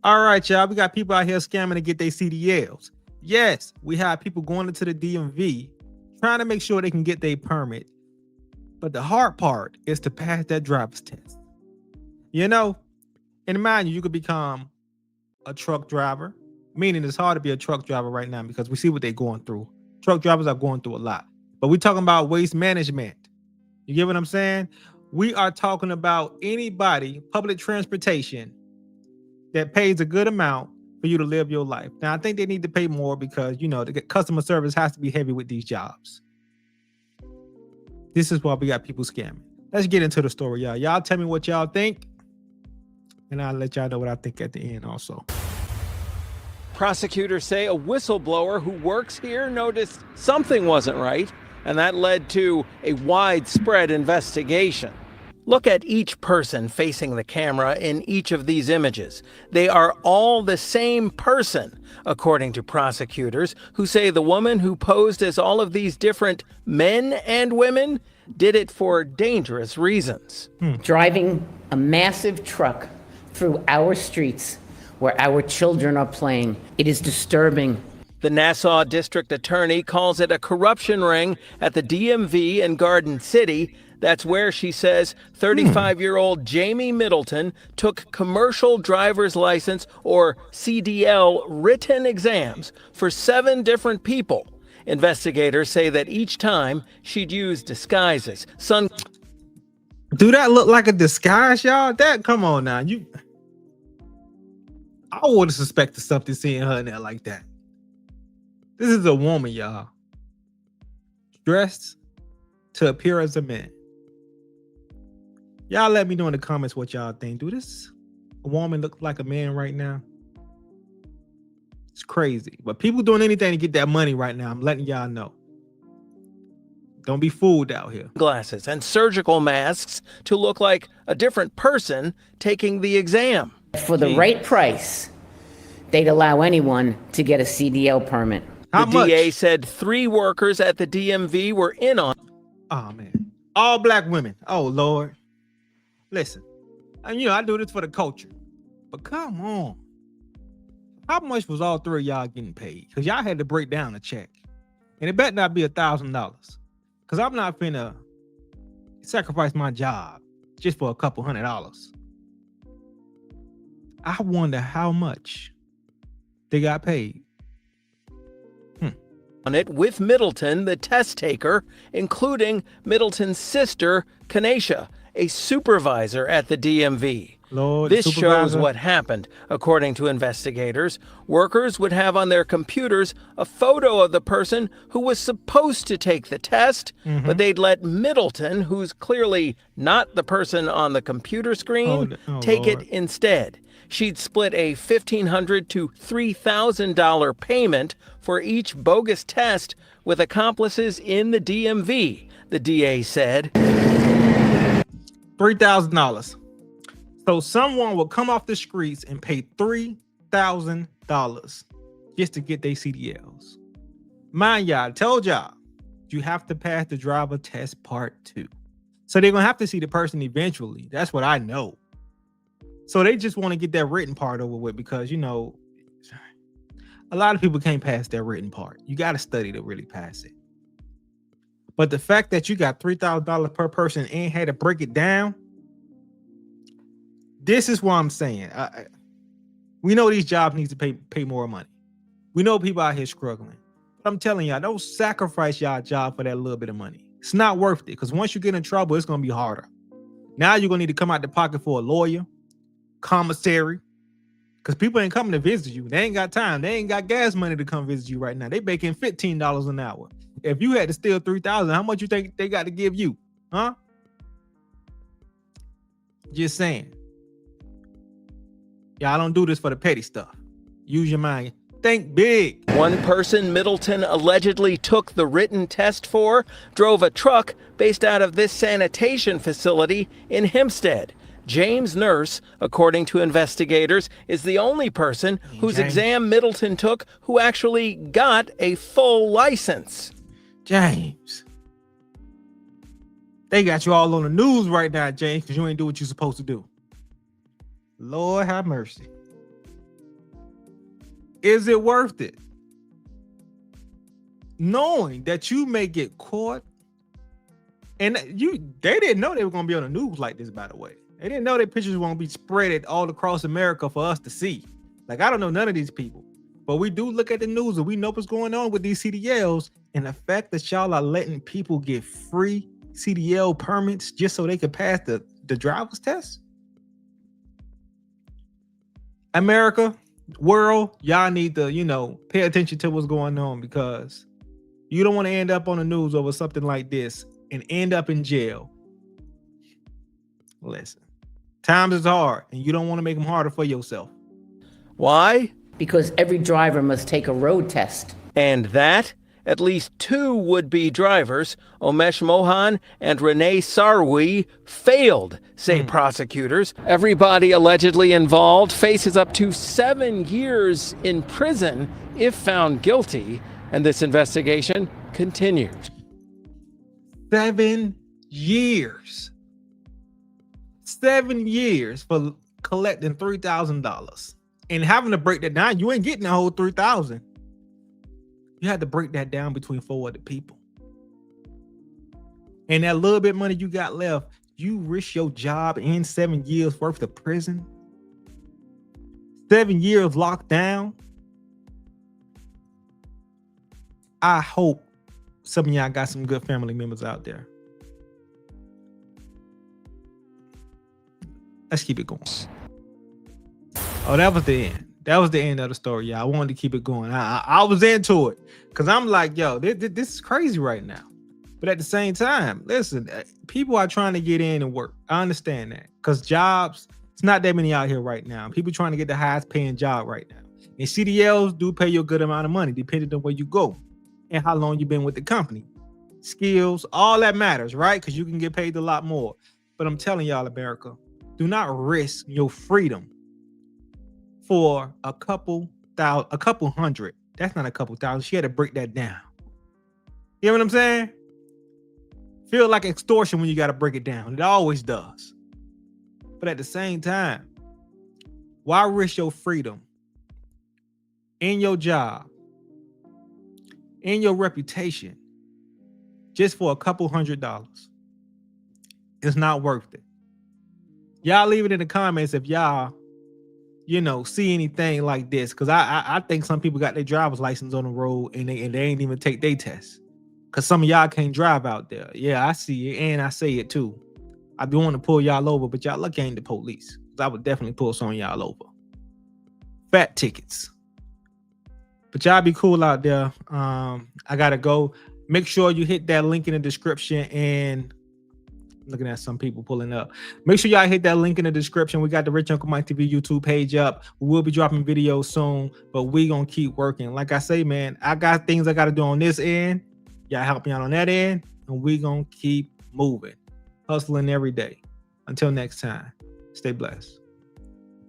All right, y'all. We got people out here scamming to get their CDLs. Yes, we have people going into the DMV trying to make sure they can get their permit. But the hard part is to pass that driver's test. You know, and mind you, you could become a truck driver, meaning it's hard to be a truck driver right now because we see what they're going through. Truck drivers are going through a lot. But we're talking about waste management. You get what I'm saying? We are talking about anybody, public transportation, that pays a good amount for you to live your life. Now, I think they need to pay more because, you know, the customer service has to be heavy with these jobs. This is why we got people scamming. Let's get into the story, y'all. Y'all tell me what y'all think, and I'll let y'all know what I think at the end also. Prosecutors say a whistleblower who works here noticed something wasn't right, and that led to a widespread investigation. Look at each person facing the camera in each of these images. They are all the same person, according to prosecutors, who say the woman who posed as all of these different men and women did it for dangerous reasons. Driving a massive truck through our streets where our children are playing, it is disturbing. The Nassau District Attorney calls it a corruption ring at the DMV in Garden City. That's where, she says, 35-year-old Jamie Middleton took commercial driver's license, or CDL, written exams for 7 different people. Investigators say that each time she'd use disguises. Do that look like a disguise, y'all? Come on now. I would have suspected something seeing her in there like that. This is a woman, y'all, dressed to appear as a man. Y'all let me know in the comments what y'all think. Do this a woman look like a man right now? It's crazy. But people doing anything to get that money right now. I'm letting y'all know. Don't be fooled out here. Glasses and surgical masks to look like a different person taking the exam. For the right price, they'd allow anyone to get a CDL permit. How the much? DA said 3 workers at the DMV were in on. Oh, man. All black women. Oh, Lord. Listen, and I do this for the culture, but come on. How much was all 3 of y'all getting paid? Because y'all had to break down a check. And it better not be $1,000. Because I'm not finna sacrifice my job just for a couple $100. I wonder how much they got paid. On it with Middleton, the test taker, including Middleton's sister, Kanesha, a supervisor at the DMV. Lord, this supervisor shows what happened. According to investigators, workers would have on their computers a photo of the person who was supposed to take the test, but they'd let Middleton, who's clearly not the person on the computer screen, take Lord. it instead. She'd split a $1,500 to $3,000 payment for each bogus test with accomplices in the DMV, the DA said. $3,000. So someone will come off the streets and pay $3,000 just to get their CDLs. Mind y'all, I told y'all, you have to pass the driver test part 2. So they're going to have to see the person eventually. That's what I know. So they just want to get that written part over with because, a lot of people can't pass that written part. You got to study to really pass it. But the fact that you got $3,000 per person and had to break it down, this is what I'm saying. We know these jobs need to pay more money. We know people out here struggling. But I'm telling y'all, don't sacrifice y'all job for that little bit of money. It's not worth it because once you get in trouble, it's going to be harder. Now you're going to need to come out the pocket for a lawyer, commissary, because people ain't coming to visit you. They ain't got time. They ain't got gas money to come visit you right now. They making $15 an hour. If you had to steal $3,000, how much you think they got to give you? Huh? Just saying. Y'all don't do this for the petty stuff. Use your mind. Think big. One person Middleton allegedly took the written test for drove a truck based out of this sanitation facility in Hempstead. James Nurse, according to investigators, is the only person whose exam Middleton took who actually got a full license. James. They got you all on the news right now, James, because you ain't do what you're supposed to do. Lord have mercy. Is it worth it? Knowing that you may get caught, and they didn't know they were gonna be on the news like this, by the way. They didn't know their pictures were gonna be spread all across America for us to see. Like, I don't know none of these people, but we do look at the news and we know what's going on with these CDLs, and the fact that y'all are letting people get free CDL permits just so they can pass the driver's test. America, world, y'all need to, pay attention to what's going on, because you don't want to end up on the news over something like this and end up in jail. Listen, times is hard, and you don't want to make them harder for yourself. Why? Because every driver must take a road test. And that, at least 2 would-be drivers, Omesh Mohan and Renee Sarwi, failed, say prosecutors. Everybody allegedly involved faces up to 7 years in prison if found guilty, and this investigation continues. 7 years. 7 years for collecting $3,000 and having to break that down. You ain't getting the whole $3,000. You had to break that down between 4 other people. And that little bit of money you got left, you risk your job and 7 years worth of prison. 7 years locked down. I hope some of y'all got some good family members out there. Let's keep it going. Oh, that was the end. That was the end of the story, y'all. I wanted to keep it going. I was into it because I'm like, yo, this is crazy right now. But at the same time, listen, people are trying to get in and work. I understand that, because jobs, it's not that many out here right now. People trying to get the highest paying job right now. And CDLs do pay you a good amount of money depending on where you go and how long you've been with the company. Skills, all that matters, right? Because you can get paid a lot more. But I'm telling y'all, America, do not risk your freedom for a couple hundred. That's not a couple thousand. She had to break that down. You know what I'm saying? Feel like extortion when you got to break it down. It always does. But at the same time, why risk your freedom in your job, in your reputation, just for a couple $100? It's not worth it. Y'all leave it in the comments if y'all, see anything like this. Because I think some people got their driver's license on the road and they ain't even take their test. Because some of y'all can't drive out there. Yeah, I see it, and I say it too. I be wanting to pull y'all over, but y'all lucky ain't the police. I would definitely pull some of y'all over. Fat tickets. But y'all be cool out there. I gotta go. Make sure you hit that link in the description, and looking at some people pulling up. Make sure y'all hit that link in the description. We got the Rich Uncle Mike TV YouTube page up. We will be dropping videos soon, but we gonna keep working. Like I say, man, I got things I gotta do on this end. Y'all help me out on that end, and we gonna keep moving, hustling every day. Until next time, stay blessed.